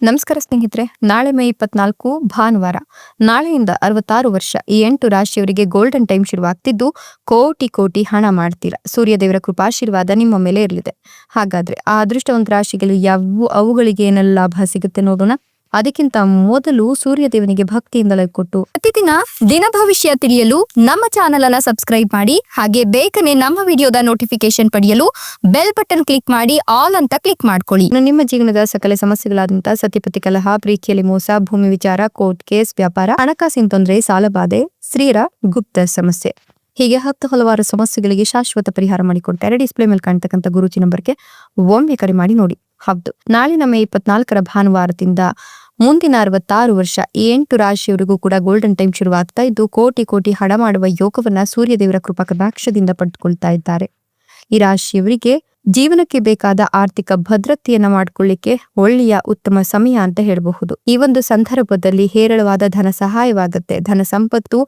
ನಮಸ್ಕಾರ ಸ್ನೇಹಿತರೆ, ನಾಳೆ ಮೇ 24 ಭಾನುವಾರ. ನಾಳೆಯಿಂದ 66 ವರ್ಷ ಈ 8 ರಾಶಿಯವರಿಗೆ ಗೋಲ್ಡನ್ ಟೈಮ್ ಶುರುವಾಗ್ತಿದ್ದು ಕೋಟಿ ಕೋಟಿ ಹಣ ಮಾಡ್ತೀರಾ. ಸೂರ್ಯದೇವರ ಕೃಪಾಶೀರ್ವಾದ ನಿಮ್ಮ ಮೇಲೆ ಇರಲಿದೆ. ಹಾಗಾದ್ರೆ ಆ ಅದೃಷ್ಟವಂತ ರಾಶಿಗಳು ಯಾವುವು, ಅವುಗಳಿಗೆ ಏನೆಲ್ಲ ಲಾಭ ಸಿಗುತ್ತೆ ನೋಡೋಣ. ಅದಕ್ಕಿಂತ ಮೊದಲು ಸೂರ್ಯದೇವನಿಗೆ ಭಕ್ತಿಯಿಂದ ಕೊಟ್ಟು ಪ್ರತಿದಿನ ದಿನ ಭವಿಷ್ಯ ತಿಳಿಯಲು ನಮ್ಮ ಚಾನೆಲ್ ಅನ್ನ ಸಬ್ಸ್ಕ್ರೈಬ್ ಮಾಡಿ. ಹಾಗೆ ಬೇಗನೆ ನಮ್ಮ ವಿಡಿಯೋದ ನೋಟಿಫಿಕೇಶನ್ ಪಡೆಯಲು ಬೆಲ್ ಬಟನ್ ಕ್ಲಿಕ್ ಮಾಡಿ ಆಲ್ ಅಂತ ಕ್ಲಿಕ್ ಮಾಡ್ಕೊಳ್ಳಿ. ನಿಮ್ಮ ಜೀವನದ ಸಕಲ ಸಮಸ್ಯೆಗಳಾದಂತಹ ಸತಿಪತಿ ಕಲಹ, ಪ್ರೀತಿಯಲ್ಲಿ ಮೋಸ, ಭೂಮಿ ವಿಚಾರ, ಕೋರ್ಟ್ ಕೇಸ್, ವ್ಯಾಪಾರ, ಹಣಕಾಸಿನ ತೊಂದರೆ, ಸಾಲಬಾಧೆ, ಸ್ತ್ರೀಯರ ಗುಪ್ತ ಸಮಸ್ಯೆ, ಹೀಗೆ ಹಲವಾರು ಸಮಸ್ಯೆಗಳಿಗೆ ಶಾಶ್ವತ ಪರಿಹಾರ ಮಾಡಿಕೊಡ್ತಾರೆ. ಡಿಸ್ಪ್ಲೇ ಮೇಲೆ ಕಾಣ್ತಕ್ಕಂಥ ಗುರುಜಿ ನಂಬರ್ಗೆ ಒಮ್ಮೆ ಕರೆ ಮಾಡಿ ನೋಡಿ. ಹೌದು, ನಾಳಿನ ಮೇ 24 ಭಾನುವಾರದಿಂದ ಮುಂದಿನ 66 ವರ್ಷ ಈ 8 ರಾಶಿಯವರಿಗೂ ಕೂಡ ಗೋಲ್ಡನ್ ಟೈಮ್ ಶುರುವಾಗ್ತಾ ಇದ್ದು ಕೋಟಿ ಕೋಟಿ ಹಣ ಮಾಡುವ ಯೋಗವನ್ನ ಸೂರ್ಯದೇವರ ಕೃಪಾ ಕಟಾಕ್ಷದಿಂದ ಪಡೆದುಕೊಳ್ತಾ ಇದ್ದಾರೆ. ಈ ರಾಶಿಯವರಿಗೆ ಜೀವನಕ್ಕೆ ಬೇಕಾದ ಆರ್ಥಿಕ ಭದ್ರತೆಯನ್ನ ಮಾಡ್ಕೊಳ್ಳಿಕ್ಕೆ ಒಳ್ಳೆಯ ಉತ್ತಮ ಸಮಯ ಅಂತ ಹೇಳಬಹುದು. ಈ ಒಂದು ಸಂದರ್ಭದಲ್ಲಿ ಹೇರಳವಾದ ಧನ ಸಹಾಯವಾಗುತ್ತೆ. ಧನ ಸಂಪತ್ತು,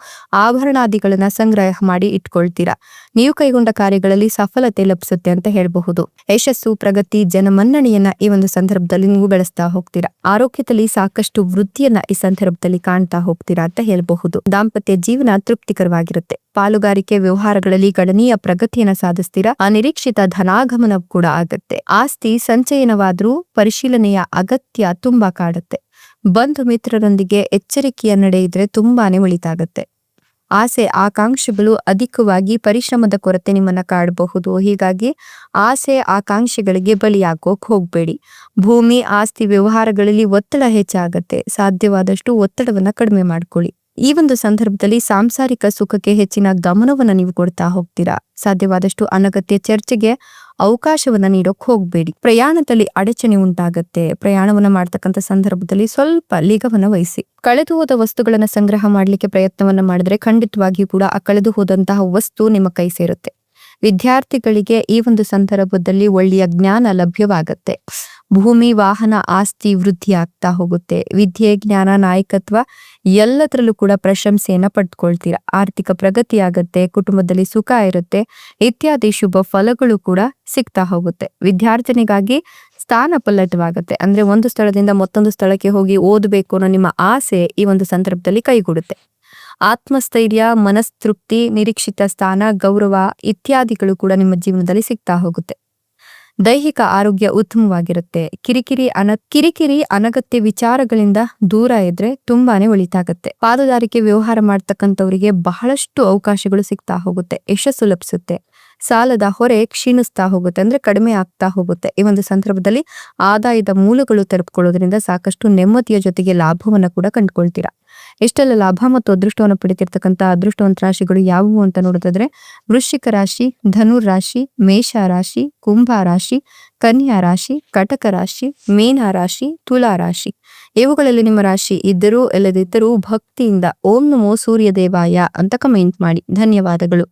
ಆಭರಣಾದಿಗಳನ್ನ ಸಂಗ್ರಹ ಮಾಡಿ ಇಟ್ಕೊಳ್ತೀರಾ. ನೀವು ಕೈಗೊಂಡ ಕಾರ್ಯಗಳಲ್ಲಿ ಸಫಲತೆ ಲಭಿಸುತ್ತೆ ಅಂತ ಹೇಳಬಹುದು. ಯಶಸ್ಸು, ಪ್ರಗತಿ, ಜನಮನ್ನಣೆಯನ್ನ ಈ ಒಂದು ಸಂದರ್ಭದಲ್ಲಿ ನೀವು ಬೆಳೆಸ್ತಾ ಹೋಗ್ತೀರಾ. ಆರೋಗ್ಯದಲ್ಲಿ ಸಾಕಷ್ಟು ವೃದ್ಧಿಯನ್ನ ಈ ಸಂದರ್ಭದಲ್ಲಿ ಕಾಣ್ತಾ ಹೋಗ್ತೀರಾ ಅಂತ ಹೇಳಬಹುದು. ದಾಂಪತ್ಯ ಜೀವನ ತೃಪ್ತಿಕರವಾಗಿರುತ್ತೆ. ಪಾಲುಗಾರಿಕೆ ವ್ಯವಹಾರಗಳಲ್ಲಿ ಗಣನೀಯ ಪ್ರಗತಿಯನ್ನ ಸಾಧಿಸ್ತೀರಾ. ಅನಿರೀಕ್ಷಿತ ಧನಾಗಮನ ಕೂಡ ಆಗತ್ತೆ. ಆಸ್ತಿ ಸಂಚಯನವಾದ್ರೂ ಪರಿಶೀಲನೆಯ ಅಗತ್ಯ ತುಂಬಾ ಕಾಡುತ್ತೆ. ಬಂಧು ಮಿತ್ರರೊಂದಿಗೆ ಎಚ್ಚರಿಕೆಯ ನಡೆ ಇದ್ರೆ ತುಂಬಾನೇ ಒಳಿತಾಗತ್ತೆ. ಆಸೆ ಆಕಾಂಕ್ಷೆಗಳು ಅಧಿಕವಾಗಿ ಪರಿಶ್ರಮದ ಕೊರತೆ ನಿಮ್ಮನ್ನ ಕಾಡಬಹುದು. ಹೀಗಾಗಿ ಆಸೆ ಆಕಾಂಕ್ಷೆಗಳಿಗೆ ಬಲಿಯಾಗೋಕ್ ಹೋಗ್ಬೇಡಿ. ಭೂಮಿ ಆಸ್ತಿ ವ್ಯವಹಾರಗಳಲ್ಲಿ ಒತ್ತಡ ಹೆಚ್ಚಾಗತ್ತೆ. ಸಾಧ್ಯವಾದಷ್ಟು ಒತ್ತಡವನ್ನ ಕಡಿಮೆ ಮಾಡ್ಕೊಳ್ಳಿ. ಈ ಒಂದು ಸಂದರ್ಭದಲ್ಲಿ ಸಾಂಸಾರಿಕ ಸುಖಕ್ಕೆ ಹೆಚ್ಚಿನ ಗಮನವನ್ನ ನೀವು ಕೊಡ್ತಾ ಹೋಗ್ತೀರಾ. ಸಾಧ್ಯವಾದಷ್ಟು ಅನಗತ್ಯ ಚರ್ಚೆಗೆ ಅವಕಾಶವನ್ನ ನೀಡೋಕ್ ಹೋಗ್ಬೇಡಿ. ಪ್ರಯಾಣದಲ್ಲಿ ಅಡಚಣೆ ಉಂಟಾಗತ್ತೆ. ಪ್ರಯಾಣವನ್ನ ಮಾಡ್ತಕ್ಕಂಥ ಸಂದರ್ಭದಲ್ಲಿ ಸ್ವಲ್ಪ ಲಿಗವನ್ನ ವಹಿಸಿ. ಕಳೆದು ಹೋದ ವಸ್ತುಗಳನ್ನ ಸಂಗ್ರಹ ಮಾಡ್ಲಿಕ್ಕೆ ಪ್ರಯತ್ನವನ್ನ ಮಾಡಿದ್ರೆ ಖಂಡಿತವಾಗಿಯೂ ಕೂಡ ಆ ಕಳೆದು ಹೋದಂತಹ ವಸ್ತು ನಿಮ್ಮ ಕೈ ಸೇರುತ್ತೆ. ವಿದ್ಯಾರ್ಥಿಗಳಿಗೆ ಈ ಒಂದು ಸಂದರ್ಭದಲ್ಲಿ ಒಳ್ಳೆಯ ಜ್ಞಾನ ಲಭ್ಯವಾಗತ್ತೆ. ಭೂಮಿ, ವಾಹನ, ಆಸ್ತಿ ವೃದ್ಧಿ ಆಗ್ತಾ ಹೋಗುತ್ತೆ. ವಿದ್ಯೆ, ಜ್ಞಾನ, ನಾಯಕತ್ವ ಎಲ್ಲದರಲ್ಲೂ ಕೂಡ ಪ್ರಶಂಸೆಯನ್ನ ಪಡ್ಕೊಳ್ತೀರಾ. ಆರ್ಥಿಕ ಪ್ರಗತಿ ಆಗತ್ತೆ. ಕುಟುಂಬದಲ್ಲಿ ಸುಖ ಇರುತ್ತೆ ಇತ್ಯಾದಿ ಶುಭ ಫಲಗಳು ಕೂಡ ಸಿಗ್ತಾ ಹೋಗುತ್ತೆ. ವಿದ್ಯಾರ್ಥಿನಿಗಾಗಿ ಸ್ಥಾನ ಪಲ್ಲಟವಾಗುತ್ತೆ. ಅಂದ್ರೆ ಒಂದು ಸ್ಥಳದಿಂದ ಮತ್ತೊಂದು ಸ್ಥಳಕ್ಕೆ ಹೋಗಿ ಓದಬೇಕು ಅನ್ನೋ ನಿಮ್ಮ ಆಸೆ ಈ ಒಂದು ಸಂದರ್ಭದಲ್ಲಿ ಕೈಗೂಡುತ್ತೆ. ಆತ್ಮಸ್ಥೈರ್ಯ, ಮನಸ್ತೃಪ್ತಿ, ನಿರೀಕ್ಷಿತ ಸ್ಥಾನ, ಗೌರವ ಇತ್ಯಾದಿಗಳು ಕೂಡ ನಿಮ್ಮ ಜೀವನದಲ್ಲಿ ಸಿಗ್ತಾ ಹೋಗುತ್ತೆ. ದೈಹಿಕ ಆರೋಗ್ಯ ಉತ್ತಮವಾಗಿರುತ್ತೆ. ಕಿರಿಕಿರಿ ಅನಗತ್ಯ ವಿಚಾರಗಳಿಂದ ದೂರ ಇದ್ರೆ ತುಂಬಾನೇ ಒಳಿತಾಗತ್ತೆ. ಪಾಲುದಾರಿಕೆ ವ್ಯವಹಾರ ಮಾಡ್ತಕ್ಕಂಥವರಿಗೆ ಬಹಳಷ್ಟು ಅವಕಾಶಗಳು ಸಿಗ್ತಾ ಹೋಗುತ್ತೆ. ಯಶಸ್ಸು ಲಭಿಸುತ್ತೆ. ಸಾಲದ ಹೊರೆ ಕ್ಷೀಣಿಸ್ತಾ ಹೋಗುತ್ತೆ, ಅಂದ್ರೆ ಕಡಿಮೆ ಆಗ್ತಾ ಹೋಗುತ್ತೆ. ಈ ಒಂದು ಸಂದರ್ಭದಲ್ಲಿ ಆದಾಯದ ಮೂಲಗಳು ತೆರೆದುಕೊಳ್ಳೋದ್ರಿಂದ ಸಾಕಷ್ಟು ನೆಮ್ಮದಿಯ ಜೊತೆಗೆ ಲಾಭವನ್ನ ಕೂಡ ಕಂಡುಕೊಳ್ತೀರಾ. ಇಷ್ಟೆಲ್ಲ ಲಾಭ ಮತ್ತು ಅದೃಷ್ಟವನ್ನು ಪಡಿತಿರ್ತಕ್ಕಂಥ ಅದೃಷ್ಟವಂತ ರಾಶಿಗಳು ಯಾವುವು ಅಂತ ನೋಡೋದಾದ್ರೆ ವೃಶ್ಚಿಕ ರಾಶಿ, ಧನು ರಾಶಿ, ಮೇಷ ರಾಶಿ, ಕುಂಭ ರಾಶಿ, ಕನ್ಯಾ ರಾಶಿ, ಕಟಕ ರಾಶಿ, ಮೀನ ರಾಶಿ, ತುಲಾ ರಾಶಿ. ಇವುಗಳಲ್ಲಿ ನಿಮ್ಮ ರಾಶಿ ಇದ್ದರೂ ಇಲ್ಲದಿದ್ದರೂ ಭಕ್ತಿಯಿಂದ ಓಂ ನಮೋ ಸೂರ್ಯದೇವಾಯ ಅಂತ ಕಮೆಂಟ್ ಮಾಡಿ. ಧನ್ಯವಾದಗಳು.